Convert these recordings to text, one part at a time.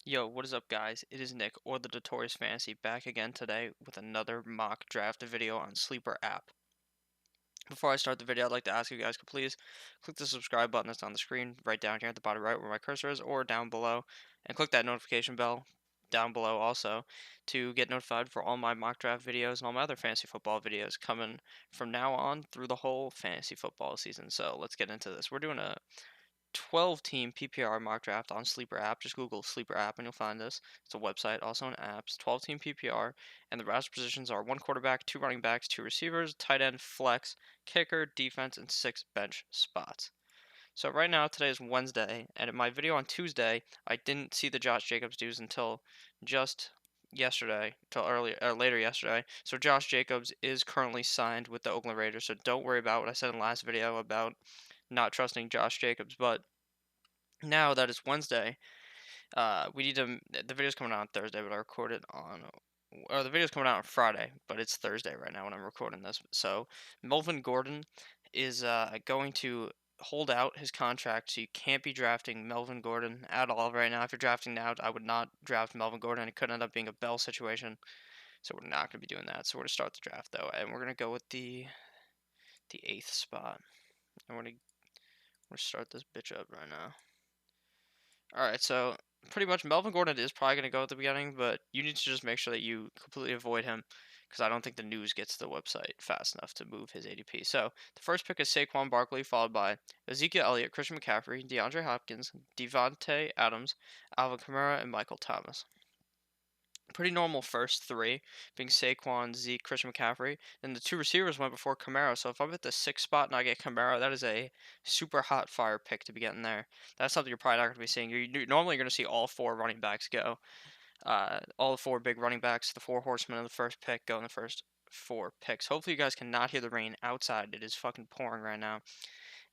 Yo, what is up, guys? It is Nick, or the Notorious Fantasy, back again today with another mock draft video on Sleeper app. Before I start the video, I'd like to ask you guys to please click the subscribe button that's on the screen right down here at the bottom right where my cursor is, or down below, and click that notification bell down below also to get notified for all my mock draft videos and all my other fantasy football videos coming from now on through the whole fantasy football season. So let's get into this. We're doing a 12-team PPR mock draft on Sleeper app. Just Google Sleeper app and you'll find this. It's a website, also an app. It's 12-team PPR, and the roster positions are 1 quarterback, 2 running backs, 2 receivers, tight end, flex, kicker, defense, and 6 bench spots. So right now, today is Wednesday, and in my video on Tuesday, I didn't see the Josh Jacobs news until just yesterday, later yesterday. So Josh Jacobs is currently signed with the Oakland Raiders. So don't worry about what I said in the last video about not trusting Josh Jacobs. But now that it's Wednesday, we need to. The video's coming out on Thursday, but I recorded on. Or the video's coming out on Friday, but it's Thursday right now when I'm recording this. So Melvin Gordon is going to hold out his contract, so you can't be drafting Melvin Gordon at all right now. If you're drafting now, I would not draft Melvin Gordon. It could end up being a Bell situation, so we're not going to be doing that. So we're going to start the draft though, and we're going to go with the 8th spot, and we're going to start this bitch up right now. Alright, so pretty much Melvin Gordon is probably going to go at the beginning, but you need to just make sure that you completely avoid him because I don't think the news gets to the website fast enough to move his ADP. So the first pick is Saquon Barkley, followed by Ezekiel Elliott, Christian McCaffrey, DeAndre Hopkins, Devontae Adams, Alvin Kamara, and Michael Thomas. Pretty normal first three, being Saquon, Zeke, Christian McCaffrey. Then the 2 receivers went before Kamara. So if I'm at the 6th spot and I get Kamara, that is a super hot fire pick to be getting there. That's something you're probably not going to be seeing. You're normally going to see all 4 running backs go. All the 4 big running backs, the 4 horsemen of the first pick, go in the first 4 picks. Hopefully you guys cannot hear the rain outside. It is fucking pouring right now.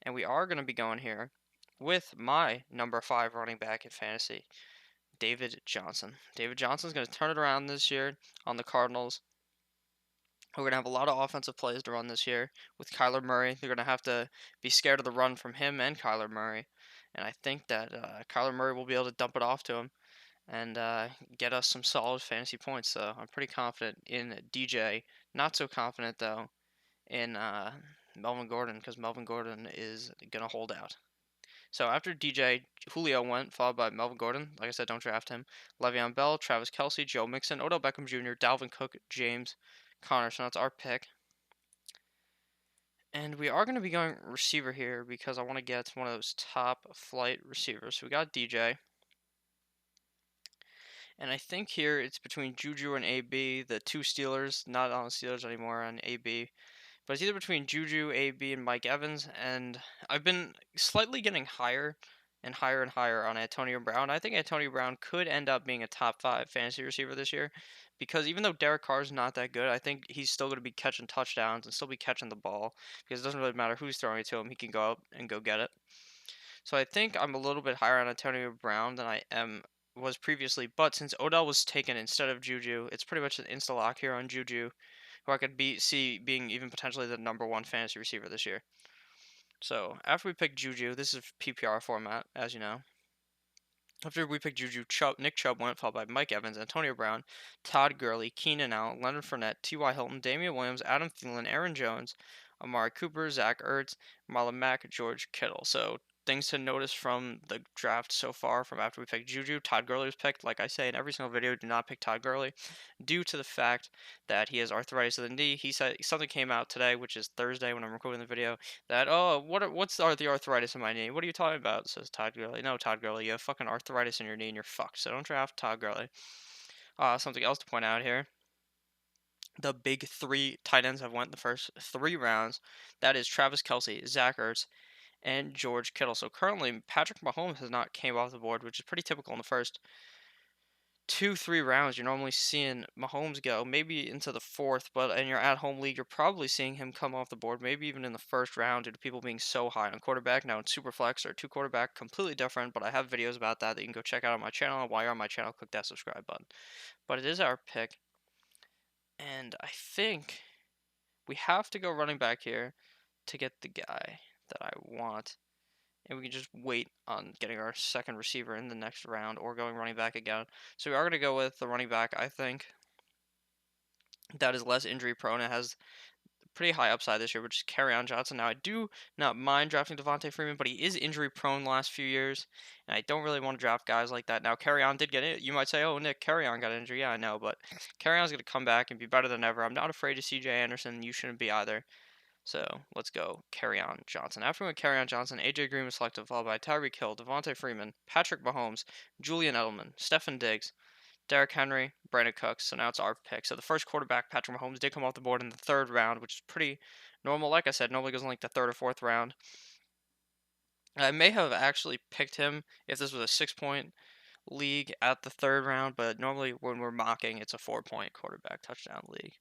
And we are going to be going here with my number 5 running back in fantasy. David Johnson. David Johnson's going to turn it around this year on the Cardinals. We're going to have a lot of offensive plays to run this year with Kyler Murray. They're going to have to be scared of the run from him and Kyler Murray. And I think that Kyler Murray will be able to dump it off to him and get us some solid fantasy points. So I'm pretty confident in DJ. Not so confident, though, in Melvin Gordon because Melvin Gordon is going to hold out. So after DJ, Julio went, followed by Melvin Gordon. Like I said, don't draft him. Le'Veon Bell, Travis Kelce, Joe Mixon, Odell Beckham Jr., Dalvin Cook, James Conner. So that's our pick. And we are going to be going receiver here because I want to get one of those top flight receivers. So we got DJ. And I think here it's between Juju and AB, the 2 Steelers, not on the Steelers anymore, on AB. But it's either between Juju, AB, and Mike Evans, and I've been slightly getting higher and higher and higher on Antonio Brown. I think Antonio Brown could end up being a top 5 fantasy receiver this year because even though Derek Carr's not that good, I think he's still going to be catching touchdowns and still be catching the ball because it doesn't really matter who's throwing it to him. He can go up and go get it. So I think I'm a little bit higher on Antonio Brown than I was previously, but since Odell was taken instead of Juju, it's pretty much an insta lock here on Juju, who I could see being even potentially the number 1 fantasy receiver this year. So after we pick Juju, this is PPR format, as you know. After we picked Juju, Nick Chubb went, followed by Mike Evans, Antonio Brown, Todd Gurley, Keenan Allen, Leonard Fournette, T.Y. Hilton, Damian Williams, Adam Thielen, Aaron Jones, Amari Cooper, Zach Ertz, Marlon Mack, George Kittle. So things to notice from the draft so far from after we picked Juju. Todd Gurley was picked. Like I say in every single video, do not pick Todd Gurley due to the fact that he has arthritis of the knee. He said something came out today, which is Thursday when I'm recording the video, that, oh, what's the arthritis in my knee? What are you talking about? Says Todd Gurley. No, Todd Gurley, you have fucking arthritis in your knee and you're fucked. So don't draft Todd Gurley. Something else to point out here. The big 3 tight ends have went the first 3 rounds. That is Travis Kelce, Zach Ertz, and George Kittle. So currently, Patrick Mahomes has not came off the board, which is pretty typical in the first 2-3 rounds. You're normally seeing Mahomes go maybe into the 4th, but in your at-home league, you're probably seeing him come off the board, maybe even in the 1st round due to people being so high on quarterback. Now in Superflex or 2 quarterback, completely different, but I have videos about that you can go check out on my channel. While you're on my channel, click that subscribe button. But it is our pick, and I think we have to go running back here to get the guy that I want. and we can just wait on getting our second receiver in the next round or going running back again. So we are going to go with the running back, I think, that is less injury prone and has pretty high upside this year, which is on Johnson. Now, I do not mind drafting Devontae Freeman, but he is injury prone the last few years, and I don't really want to draft guys like that. Now, on did get it. You might say, oh, Nick, on got injured. Yeah, I know, but on's going to come back and be better than ever. I'm not afraid of CJ Anderson. You shouldn't be either. So let's go on Johnson. After we went on Johnson, AJ Green was selected, followed by Tyreek Hill, Devontae Freeman, Patrick Mahomes, Julian Edelman, Stefan Diggs, Derrick Henry, Brandon Cooks. So now it's our pick. So the first quarterback, Patrick Mahomes, did come off the board in the third round, which is pretty normal. Like I said, normally goes in like the third or fourth round. I may have actually picked him if this was a 6-point league at the third round, but normally when we're mocking, it's a 4-point quarterback touchdown league.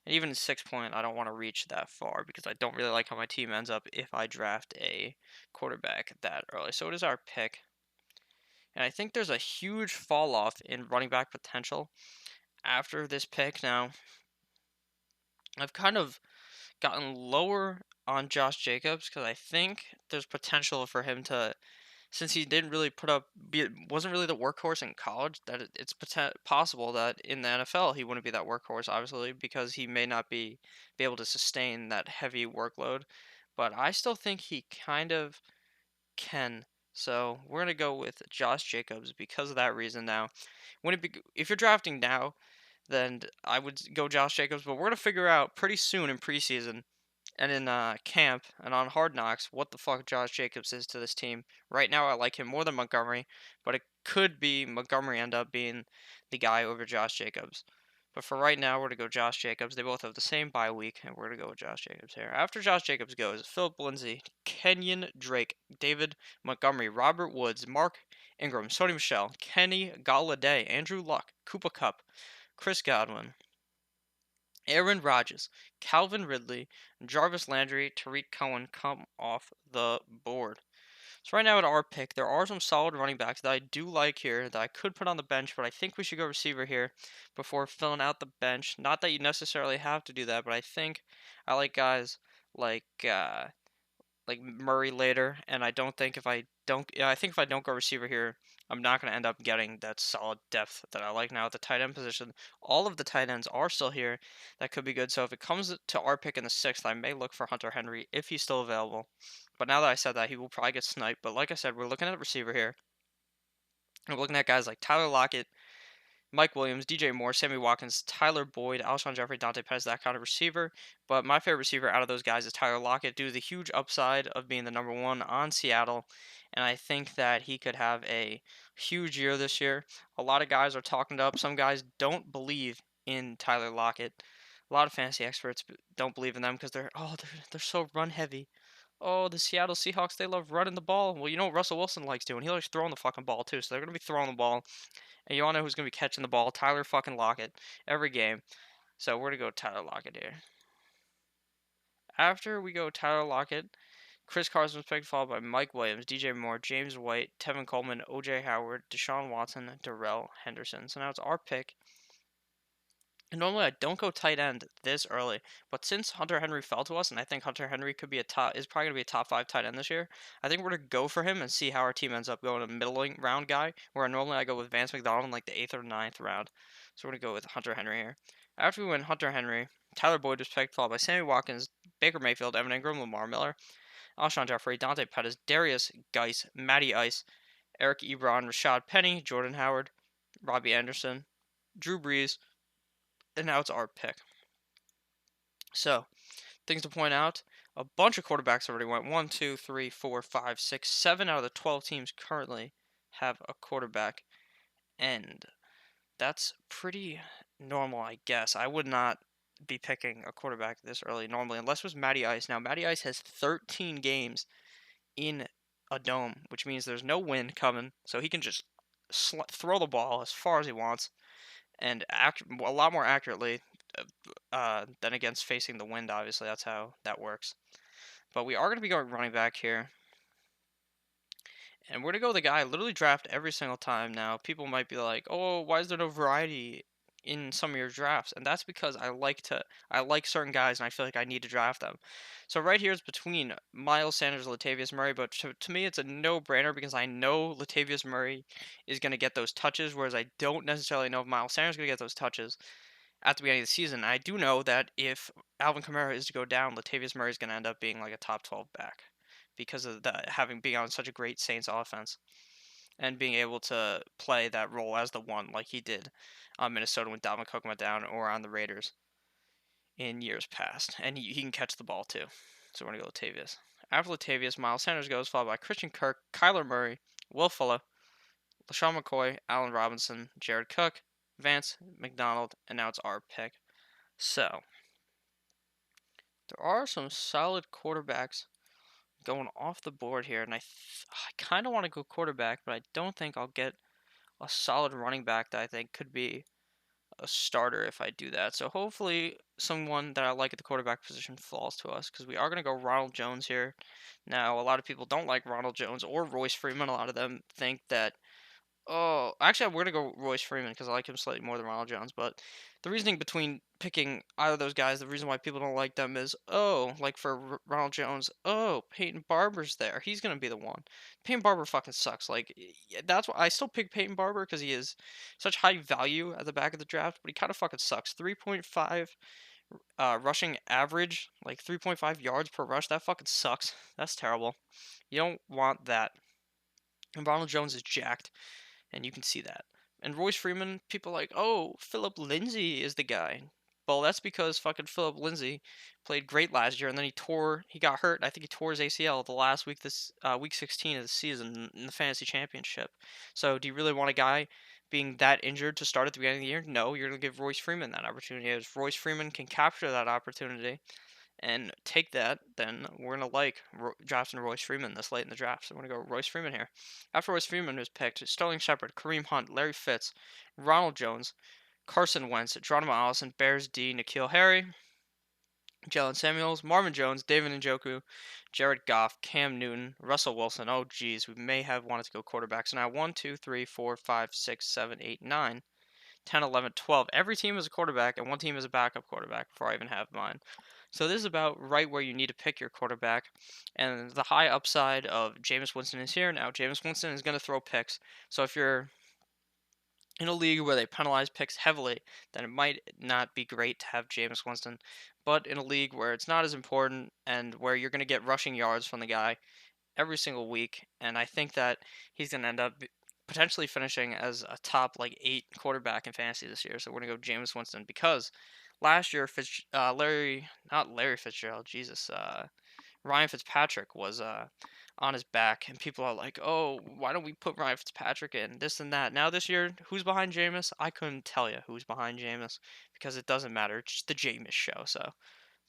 And even in 6-point, I don't want to reach that far because I don't really like how my team ends up if I draft a quarterback that early. So it is our pick. And I think there's a huge fall off in running back potential after this pick. Now, I've kind of gotten lower on Josh Jacobs because I think there's potential for him to, since he didn't really wasn't really the workhorse in college, that it's possible that in the NFL he wouldn't be that workhorse, obviously, because he may not be able to sustain that heavy workload. But I still think he kind of can. So we're gonna go with Josh Jacobs because of that reason. Now, if you're drafting now, then I would go Josh Jacobs. But we're gonna figure out pretty soon in preseason and in camp and on Hard Knocks what the fuck Josh Jacobs is to this team. Right now, I like him more than Montgomery, but it could be Montgomery end up being the guy over Josh Jacobs. But for right now, we're going to go Josh Jacobs. They both have the same bye week, and we're going to go with Josh Jacobs here. After Josh Jacobs goes, Philip Lindsay, Kenyon Drake, David Montgomery, Robert Woods, Mark Ingram, Sony Michelle, Kenny Galladay, Andrew Luck, Cooper Cup, Chris Godwin, Aaron Rodgers, Calvin Ridley, Jarvis Landry, Tariq Cohen come off the board. So right now at our pick, there are some solid running backs that I do like here that I could put on the bench, but I think we should go receiver here before filling out the bench. Not that you necessarily have to do that, but I think I like guys like Murray later, and I don't think if I don't, yeah, I think if I don't go receiver here, I'm not going to end up getting that solid depth that I like now at the tight end position. All of the tight ends are still here. That could be good. So if it comes to our pick in the sixth, I may look for Hunter Henry if he's still available. But now that I said that, he will probably get sniped. But like I said, we're looking at receiver here. We're looking at guys like Tyler Lockett, Mike Williams, DJ Moore, Sammy Watkins, Tyler Boyd, Alshon Jeffrey, Dante Pettis, that kind of receiver. But my favorite receiver out of those guys is Tyler Lockett due to the huge upside of being the number one on Seattle. And I think that he could have a huge year this year. A lot of guys are talking up. Some guys don't believe in Tyler Lockett. A lot of fantasy experts don't believe in them because they're so run heavy. Oh, the Seattle Seahawks, they love running the ball. Well, you know what Russell Wilson likes doing? He likes throwing the fucking ball too. So they're going to be throwing the ball. And you all know who's going to be catching the ball? Tyler fucking Lockett every game. So we're going to go Tyler Lockett here. After we go Tyler Lockett, Chris Carson was picked, followed by Mike Williams, DJ Moore, James White, Tevin Coleman, OJ Howard, Deshaun Watson, Darrell Henderson. So now it's our pick. And normally I don't go tight end this early, but since Hunter Henry fell to us, and I think Hunter Henry is probably gonna be a top 5 tight end this year, I think we're gonna go for him and see how our team ends up going a middle round guy. Where normally I go with Vance McDonald in like the 8th or ninth round, so we're gonna go with Hunter Henry here. After we win Hunter Henry, Tyler Boyd was picked, followed by Sammy Watkins, Baker Mayfield, Evan Ingram, Lamar Miller, Alshon Jeffrey, Dante Pettis, Darius Geis, Matty Ice, Eric Ebron, Rashad Penny, Jordan Howard, Robbie Anderson, Drew Brees, and now it's our pick. So, things to point out, a bunch of quarterbacks already went. 1, 2, 3, 4, 5, 6, 7 out of the 12 teams currently have a quarterback. And that's pretty normal, I guess. I would not be picking a quarterback this early normally, unless it was Matty Ice. Now, Matty Ice has 13 games in a dome, which means there's no wind coming, so he can just throw the ball as far as he wants and act a lot more accurately than against facing the wind. Obviously, that's how that works. But we are going to be going running back here. And we're going to go with the guy I literally draft every single time now. People might be like, oh, why is there no variety in some of your drafts, and that's because I like certain guys and I feel like I need to draft them. So right here is between Miles Sanders and Latavius Murray, but to me it's a no-brainer because I know Latavius Murray is going to get those touches, whereas I don't necessarily know if Miles Sanders is going to get those touches at the beginning of the season. I do know that if Alvin Kamara is to go down, Latavius Murray is going to end up being like a top 12 back because of the having being on such a great Saints offense and being able to play that role as the one like he did on Minnesota when Dalvin Cook went down or on the Raiders in years past. And he can catch the ball too. So we're going to go Latavius. After Latavius, Miles Sanders goes, followed by Christian Kirk, Kyler Murray, Will Fuller, LaShawn McCoy, Allen Robinson, Jared Cook, Vance McDonald, and now it's our pick. So, there are some solid quarterbacks going off the board here, and I kind of want to go quarterback, but I don't think I'll get a solid running back that I think could be a starter if I do that. So hopefully someone that I like at the quarterback position falls to us because we are going to go Ronald Jones here. Now, a lot of people don't like Ronald Jones or Royce Freeman. A lot of them think that, oh, actually, we're going to go Royce Freeman because I like him slightly more than Ronald Jones. But the reasoning between picking either of those guys, the reason why people don't like them is, oh, like for Ronald Jones, oh, Peyton Barber's there. He's going to be the one. Peyton Barber fucking sucks. Like, that's why I still pick Peyton Barber because he is such high value at the back of the draft, but he kind of fucking sucks. 3.5 rushing average, like 3.5 yards per rush. That fucking sucks. That's terrible. You don't want that. And Ronald Jones is jacked and you can see that. And Royce Freeman, people are like, oh, Philip Lindsay is the guy. Well, that's because fucking Philip Lindsay played great last year, and then he got hurt. I think he tore his ACL the last week, week 16 of the season in the fantasy championship. So, do you really want a guy being that injured to start at the beginning of the year? No, you're gonna give Royce Freeman that opportunity. If Royce Freeman can capture that opportunity and take that, then we're going to like drafting Royce Freeman this late in the draft. So we're going to go Royce Freeman here. After Royce Freeman was picked, Sterling Shepard, Kareem Hunt, Larry Fitz, Ronald Jones, Carson Wentz, Geronimo Allison, Bears D, N'Keal Harry, Jalen Samuels, Marvin Jones, David Njoku, Jared Goff, Cam Newton, Russell Wilson. Oh, geez, we may have wanted to go quarterback. So now 1, 2, 3, 4, 5, 6, 7, 8, 9, 10, 11, 12. Every team is a quarterback, and one team is a backup quarterback before I even have mine. So this is about right where you need to pick your quarterback. And the high upside of Jameis Winston is here. Now, Jameis Winston is going to throw picks. So if you're in a league where they penalize picks heavily, then it might not be great to have Jameis Winston. But in a league where it's not as important and where you're going to get rushing yards from the guy every single week, and I think that he's going to end up potentially finishing as a top like 8 quarterback in fantasy this year. So we're gonna go Jameis Winston because last year Larry Fitzgerald, Jesus, Ryan Fitzpatrick was on his back, and people are like, oh, why don't we put Ryan Fitzpatrick in this and that? Now this year, who's behind Jameis? I couldn't tell you who's behind Jameis because it doesn't matter. It's just the Jameis show. So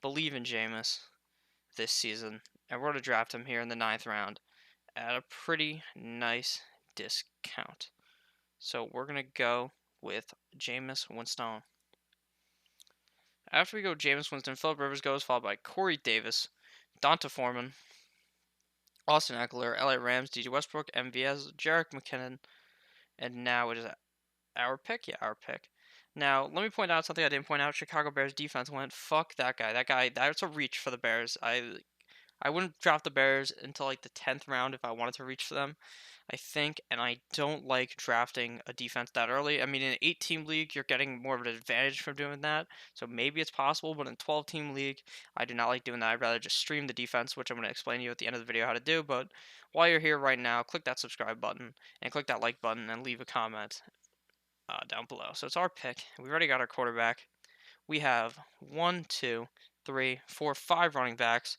believe in Jameis this season, and we're gonna draft him here in the 9th round at a pretty nice discount. So we're going to go with Jameis Winston. After we go Jameis Winston, Philip Rivers goes, followed by Corey Davis, Donta Foreman, Austin Eckler, LA Rams, DJ Westbrook, MVS, Jerick McKinnon, and now it is our pick? Yeah, our pick. Now, let me point out something I didn't point out. Chicago Bears defense went, fuck that guy. That guy, that's a reach for the Bears. I wouldn't draft the Bears until like the 10th round if I wanted to reach for them, I think, and I don't like drafting a defense that early. I mean, in an 8-team league, you're getting more of an advantage from doing that, so maybe it's possible, but in a 12-team league, I do not like doing that. I'd rather just stream the defense, which I'm going to explain to you at the end of the video how to do, but while you're here right now, click that subscribe button, and click that like button, and leave a comment down below. So it's our pick. We've already got our quarterback. We have 1, 2, 3, 4, 5 running backs.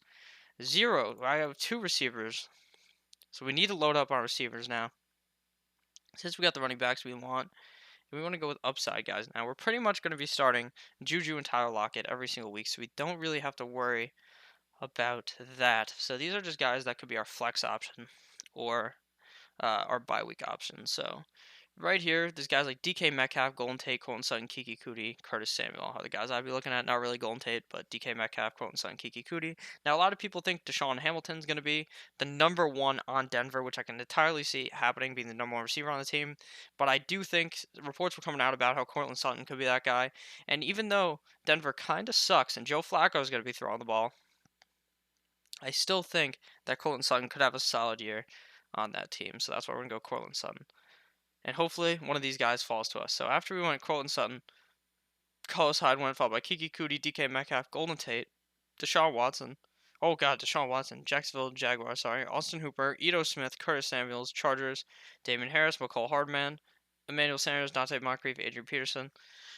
0. I have 2 receivers. So we need to load up our receivers now. Since we got the running backs we want to go with upside guys now. We're pretty much going to be starting Juju and Tyler Lockett every single week, so we don't really have to worry about that. So these are just guys that could be our flex option or our bye week option. So right here, there's guys like DK Metcalf, Golden Tate, Colton Sutton, Kiki Kuti, Curtis Samuel are the guys I'd be looking at. Not really Golden Tate, but DK Metcalf, Colton Sutton, Kiki Kuti. Now, a lot of people think Deshaun Hamilton's going to be the number one on Denver, which I can entirely see happening, being the number one receiver on the team. But I do think reports were coming out about how Cortland Sutton could be that guy. And even though Denver kind of sucks and Joe Flacco is going to be throwing the ball, I still think that Cortland Sutton could have a solid year on that team. So that's why we're going to go Cortland Sutton. And hopefully one of these guys falls to us. So after we went Cortland Sutton, Carlos Hyde went followed by Kiki Kuti, DK Metcalf, Golden Tate, Deshaun Watson. Oh god, Deshaun Watson, Jacksonville Jaguars, sorry. Austin Hooper, Ito Smith, Curtis Samuels, Chargers, Damon Harris, McCall Hardman, Emmanuel Sanders, Dante Moncrief, Adrian Peterson.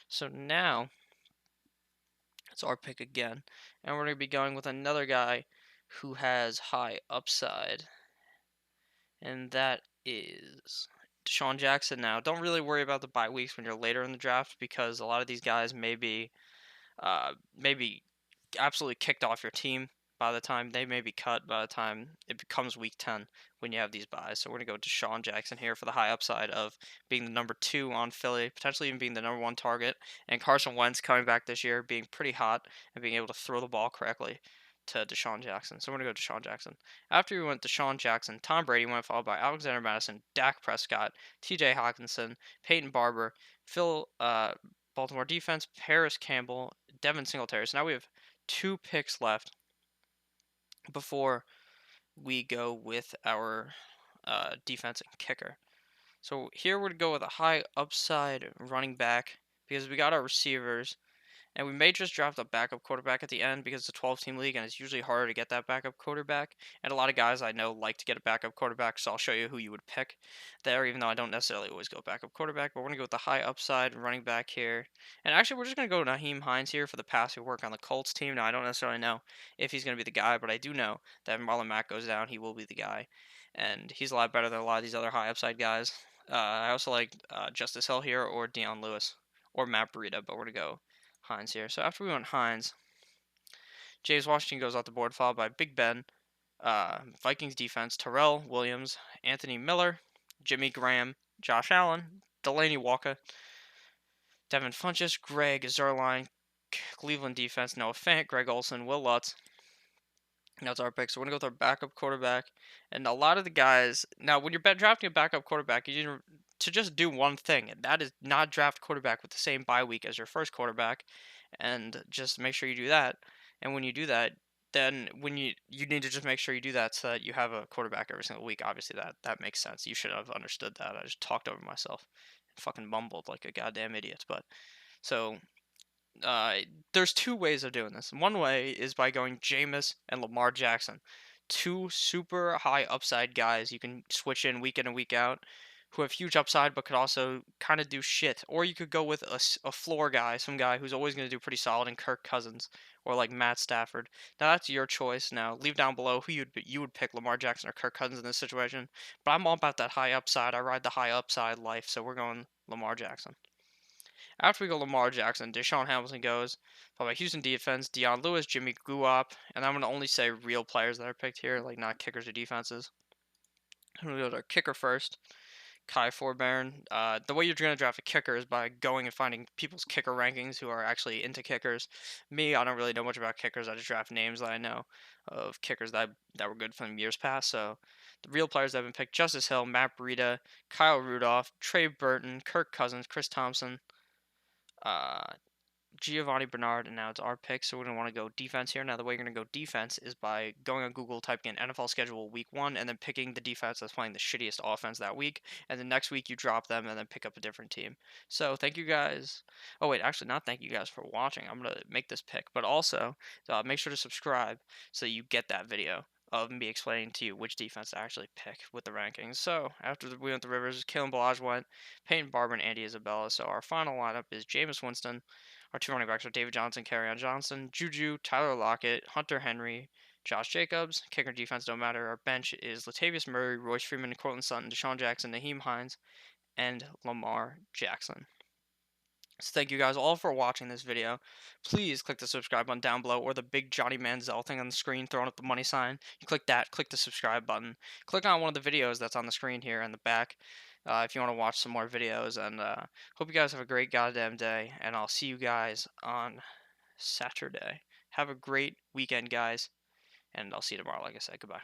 So now it's our pick again. And we're going to be going with another guy who has high upside. And that is Deshaun Jackson. Now, don't really worry about the bye weeks when you're later in the draft because a lot of these guys may be absolutely kicked off your team by the time they may be cut by the time it becomes week 10 when you have these buys. So we're going to go Deshaun Jackson here for the high upside of being the number 2 on Philly, potentially even being the number 1 target, and Carson Wentz coming back this year being pretty hot and being able to throw the ball correctly to Deshaun Jackson. So we're going to go Deshaun Jackson. After we went Deshaun Jackson, Tom Brady went followed by Alexander Madison, Dak Prescott, TJ Hawkinson, Peyton Barber, Baltimore defense, Paris Campbell, Devin Singletary. So now we have 2 picks left before we go with our defense and kicker. So here we're going to go with a high upside running back because we got our receivers. And we may just draft a backup quarterback at the end because it's a 12-team league and it's usually harder to get that backup quarterback. And a lot of guys I know like to get a backup quarterback, so I'll show you who you would pick there, even though I don't necessarily always go backup quarterback. But we're going to go with the high upside running back here. And actually, we're just going to go Naheem Hines here for the pass work on the Colts team. Now, I don't necessarily know if he's going to be the guy, but I do know that if Marlon Mack goes down, he will be the guy. And he's a lot better than a lot of these other high upside guys. I also like Justice Hill here or Deion Lewis or Matt Breida, but we're going to go Hines here. So after we went Hines, James Washington goes off the board, followed by Big Ben, Vikings defense, Terrell Williams, Anthony Miller, Jimmy Graham, Josh Allen, Delaney Walker, Devin Funchess, Greg Zuerlein, Cleveland defense, Noah Fant, Greg Olsen, Will Lutz. That's our pick. So we're going to go with our backup quarterback. And a lot of the guys, now when you're drafting a backup quarterback, you need to just do one thing, and that is not draft quarterback with the same bye week as your first quarterback. And just make sure you do that. And when you do that, then when you need to just make sure you do that so that you have a quarterback every single week. Obviously that makes sense. You should have understood that. I just talked over myself and fucking mumbled like a goddamn idiot. But so uh, there's 2 ways of doing this. One way is by going Jameis and Lamar Jackson, 2 super high upside guys you can switch in and week out, who have huge upside but could also kind of do shit. Or you could go with a floor guy, some guy who's always going to do pretty solid, in Kirk Cousins or like Matt Stafford. Now that's your choice. Now leave down below who you would pick, Lamar Jackson or Kirk Cousins in this situation. But I'm all about that high upside. I ride the high upside life, so we're going Lamar Jackson. After we go Lamar Jackson, Deshaun Hamilton goes. Followed by Houston defense, Deion Lewis, Jimmy Guap, and I'm going to only say real players that are picked here, like not kickers or defenses. I'm going to go to our kicker first, Kai Forbairn. The way you're going to draft a kicker is by going and finding people's kicker rankings who are actually into kickers. Me, I don't really know much about kickers. I just draft names that I know of kickers that were good from years past. So the real players that have been picked, Justice Hill, Matt Breida, Kyle Rudolph, Trey Burton, Kirk Cousins, Chris Thompson, uh, Giovanni Bernard, and now it's our pick, so we're going to want to go defense here. Now, the way you're going to go defense is by going on Google, typing in NFL schedule week 1, and then picking the defense that's playing the shittiest offense that week, and then next week you drop them and then pick up a different team. So, thank you guys. Oh, wait, actually, not thank you guys for watching. I'm going to make this pick, but also make sure to subscribe so you get that video of me explaining to you which defense to actually pick with the rankings. So, after we went the Rivers, Kalen Balaj went, Peyton Barber, and Andy Isabella. So, our final lineup is Jameis Winston. Our 2 running backs are David Johnson, Kerryon Johnson, Juju, Tyler Lockett, Hunter Henry, Josh Jacobs. Kicker defense don't matter. Our bench is Latavius Murray, Royce Freeman, Cortland Sutton, Deshaun Jackson, Naheem Hines, and Lamar Jackson. So thank you guys all for watching this video. Please click the subscribe button down below or the big Johnny Manziel thing on the screen throwing up the money sign. You click that, click the subscribe button. Click on one of the videos that's on the screen here in the back. if you want to watch some more videos. And hope you guys have a great goddamn day. And I'll see you guys on Saturday. Have a great weekend, guys. And I'll see you tomorrow, like I said. Goodbye.